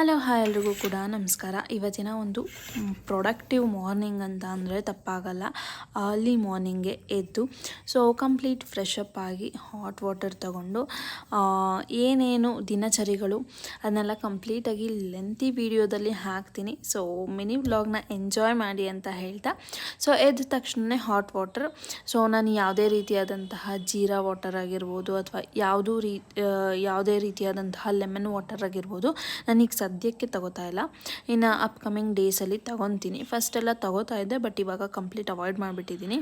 Hello hi ಎಲ್ರಿಗೂ ಕೂಡ ನಮಸ್ಕಾರ. ಇವತ್ತಿನ ಒಂದು ಪ್ರೊಡಕ್ಟಿವ್ ಮಾರ್ನಿಂಗ್ ಅಂತ ಅಂದರೆ ತಪ್ಪಾಗಲ್ಲ. ಅರ್ಲಿ ಮಾರ್ನಿಂಗ್ಗೆ ಎದ್ದು ಕಂಪ್ಲೀಟ್ ಫ್ರೆಶ್ ಅಪ್ ಆಗಿ ಹಾಟ್ ವಾಟರ್ ತಗೊಂಡು ಏನೇನು ದಿನಚರಿಗಳು ಅದನ್ನೆಲ್ಲ ಕಂಪ್ಲೀಟಾಗಿ ಲೆಂತಿ ವೀಡಿಯೋದಲ್ಲಿ ಹಾಕ್ತೀನಿ. ಮಿನಿ ವ್ಲಾಗ್ನ ಎಂಜಾಯ್ ಮಾಡಿ ಅಂತ ಹೇಳ್ತಾ ಎದ್ದ ತಕ್ಷಣ ಹಾಟ್ ವಾಟರ್. ನಾನು ಯಾವುದೇ ರೀತಿಯಾದಂತಹ ಜೀರಾ ವಾಟರ್ ಆಗಿರ್ಬೋದು ಅಥವಾ ಯಾವುದೇ ರೀತಿಯಾದಂತಹ ಲೆಮನ್ ವಾಟರ್ ಆಗಿರ್ಬೋದು ನಾನೀಗ ಸದ್ಯಕ್ಕೆ ತಗೋತಾ ಇಲ್ಲ. ಇನ್ನು ಅಪ್ಕಮಿಂಗ್ ಡೇಸಲ್ಲಿ ತಗೊತೀನಿ. ಫಸ್ಟೆಲ್ಲ ತಗೋತಾ ಇದ್ದೆ, ಬಟ್ ಇವಾಗ ಕಂಪ್ಲೀಟ್ ಅವಾಯ್ಡ್ ಮಾಡಿಬಿಟ್ಟಿದ್ದೀನಿ.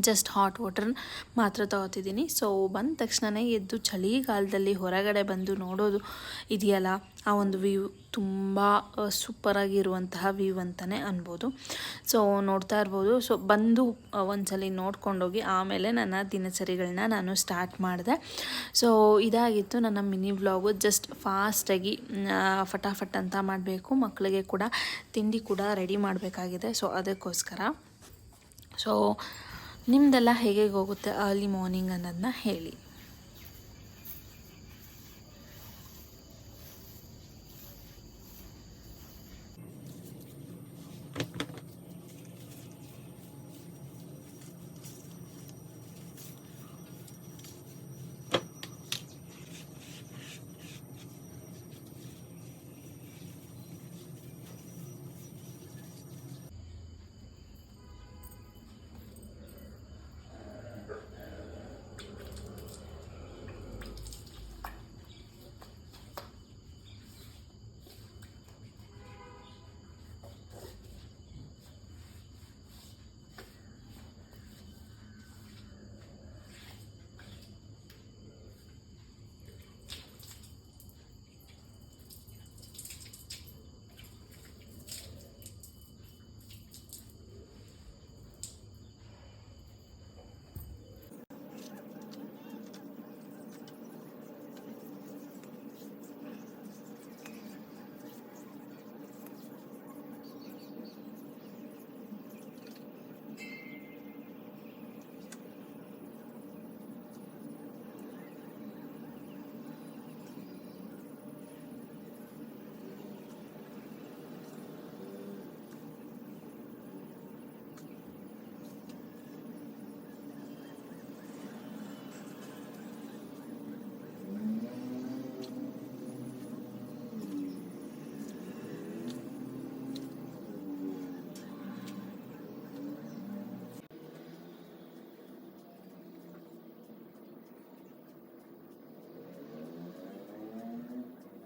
ಜಸ್ಟ್ ಹಾಟ್ ವಾಟರ್ ಮಾತ್ರ ತಗೋತಿದ್ದೀನಿ. ಬಂದ ತಕ್ಷಣವೇ ಎದ್ದು ಚಳಿಗಾಲದಲ್ಲಿ ಹೊರಗಡೆ ಬಂದು ನೋಡೋದು ಇದೆಯಲ್ಲ, ಆ ಒಂದು ವ್ಯೂ ತುಂಬ ಸೂಪರಾಗಿರುವಂತಹ ವ್ಯೂ ಅಂತಲೇ ಅನ್ಬೋದು. ನೋಡ್ತಾ ಇರ್ಬೋದು. ಬಂದು ಒಂದ್ಸಲಿ ನೋಡ್ಕೊಂಡೋಗಿ ಆಮೇಲೆ ನನ್ನ ದಿನಚರಿಗಳನ್ನ ನಾನು ಸ್ಟಾರ್ಟ್ ಮಾಡಿದೆ. ಇದಾಗಿತ್ತು ನನ್ನ ಮಿನಿ ವ್ಲಾಗು. ಜಸ್ಟ್ ಫಾಸ್ಟಾಗಿ ಫಟಾಫಟ್ ಅಂತ ಮಾಡಬೇಕು. ಮಕ್ಕಳಿಗೆ ಕೂಡ ತಿಂಡಿ ಕೂಡ ರೆಡಿ ಮಾಡಬೇಕಾಗಿದೆ. ಅದಕ್ಕೋಸ್ಕರ ನಿಮ್ಮದೆಲ್ಲ ಹೇಗೆ ಹೋಗುತ್ತೆ ಅರ್ಲಿ ಮಾರ್ನಿಂಗ್ ಅನ್ನೋದನ್ನ ಹೇಳಿ.